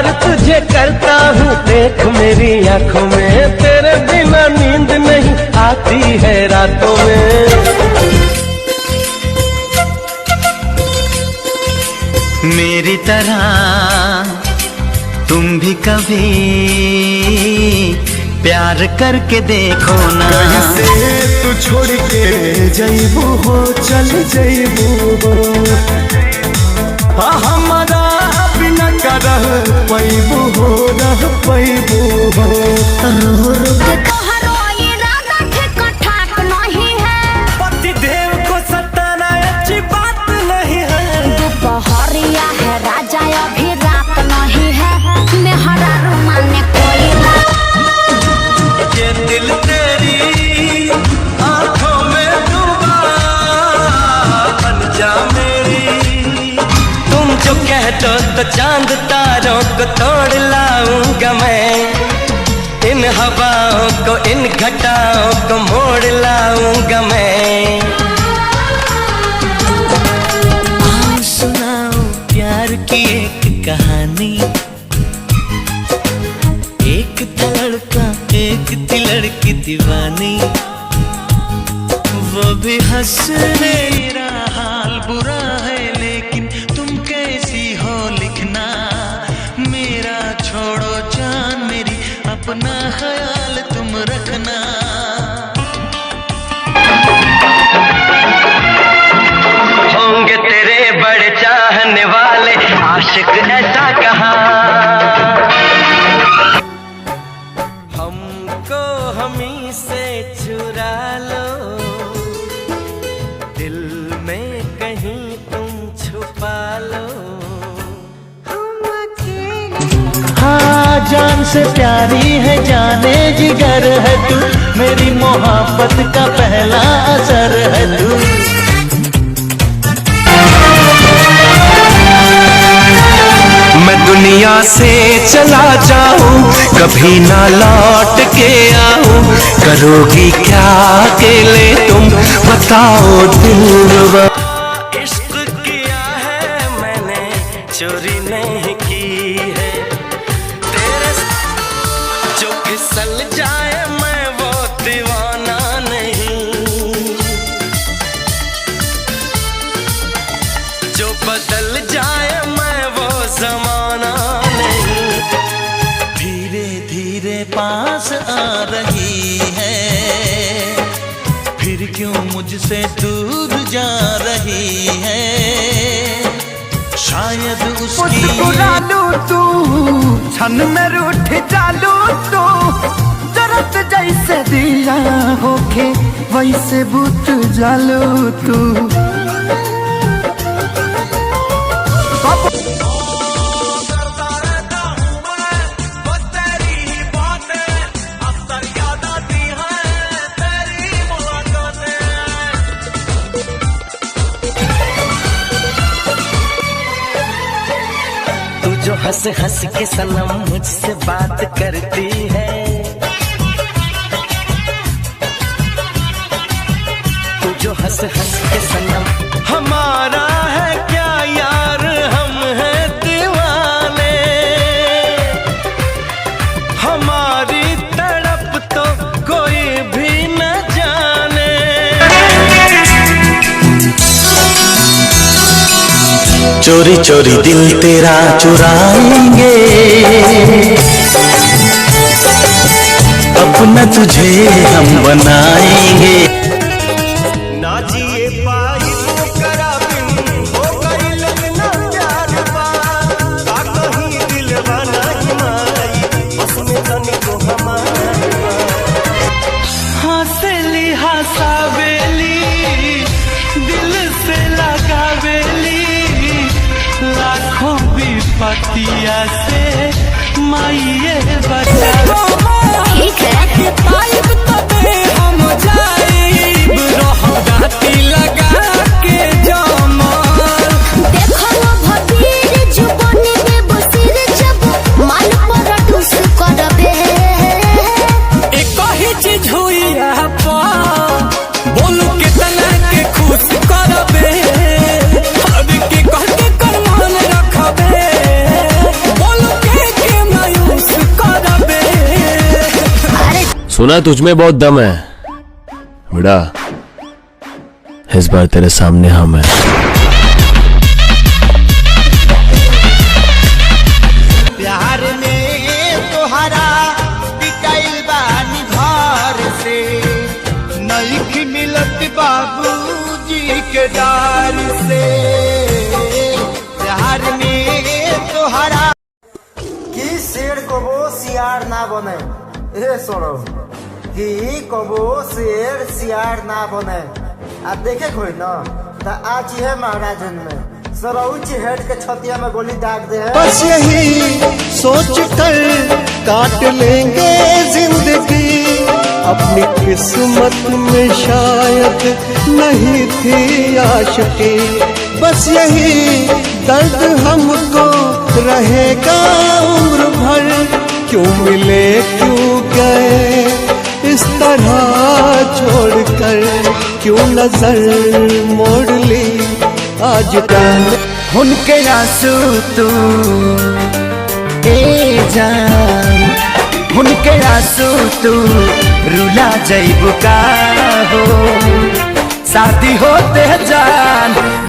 प्यार तुझे करता हूँ, देख मेरी आंखों में, तेरे बिना नींद नहीं आती है रातों में। मेरी तरह तुम भी कभी प्यार करके देखो ना। कैसे तू छोड़ के जइबू हो, चल जइबू हो, हमारा बिना का रह पैबू हो, रह पैबू हो। रो रो के तोहरो इरादा ठीक-ठाक नहीं है, पतिदेव को सताना अच्छी बात नहीं है। दोपहरिया है राजा अभी रात नहीं है, मेहरा रुमाने कोई ये दिल तेरी आंखों में डूबा, बन जा मेरी। तुम जो कह दो तो चांद तारों को तोड़ लाऊंगा मैं, इन हवाओं को इन घटाओं को मोड़ लाऊंगा मैं। आओ सुनाओ प्यार की एक कहानी, एक था लड़का एक थी लड़की दीवानी, वो भी हंसने। मेरा हाल बुरा है लेकिन तुम कैसी हो लिखना, मेरा छोड़ो जान मेरी, अपना ख्याल तुम रखना। होंगे तेरे बड़े चाहने वाले, आशिक ऐसा कहा। हमको हमी से चुरा लो, दिल में कहीं तुम छुपा लो। हाँ जान से प्यारी है, जाने जिगर है तू, मेरी मोहब्बत का पहला असर है तू। मैं दुनिया से चला जाऊं, कभी ना लौट के आऊं, करोगी क्या अकेले तुम बताओ दिलवा। इश्क किया है मैंने, चोरी नहीं की है, तेरे जो फिसल जाए मैं वो दीवाना नहीं, जो बदल जाए मैं वो जमाना नहीं। धीरे धीरे पास आ रही है, फिर क्यों मुझसे दूर जा रही है, शायद उसकी मुस्कुरालू तू, छन में रूठ जालू तू, जरत जैसे दिया होके वैसे बुत जालू तू। तू जो हंस हंस के सनम मुझसे बात करती है, तू जो हंस हंस के सनम। हमारा है क्या यार, हम हैं दीवाने, हमारी तड़प तो कोई भी न जाने। चोरी चोरी दिल तेरा चुराएंगे, अपना तुझे हम बनाएंगे। ना जिए पाई तो करा बिन, हो गई लगना प्यार बा, का कहीं दिलवा नहीं माई, उसमें तनिको हमारा। हंसली हंसावेली, दिल से लगावेली, लाखों विपत्तिया से माइये बचा। ठीक है पाइप तबे हम जाइब, रहगाती लगा के जमाल। देखो वो भतीर जुबानी में बसिर, जब माल पर टूस करबे, एक ही चीज हुई आपा, बोल के तना के खुश करबे, हर के कह के करमान रखबे, बोल के सुना तुझमें बहुत दम है बेटा, इस बार तेरे सामने हम हैं। प्यार में तोहरा पिटाइल बानी घर से, नहीं मिलत बाबूजी के डार से। प्यार में तोहरा कि शेर कबो सियार ना बने, ए सुनो कि कबो शेर सियार ना बने। आ देखे कोई ना तो आज है महाराजन में सरौची हेड के छतिया में गोली दाग दे है। बस यही सोच कर काट लेंगे जिंदगी, अपनी किस्मत में शायद नहीं थी आशिकी। बस यही दर्द हमको रहेगा उम्र भर, क्यों मिले क्यों गए इस तरह छोड़कर, क्यों नजर मोड़ ली आज तक। उनके आंसू तू ए जान, उनके आंसू तू रुला जइबू का हो, शादी होते जान।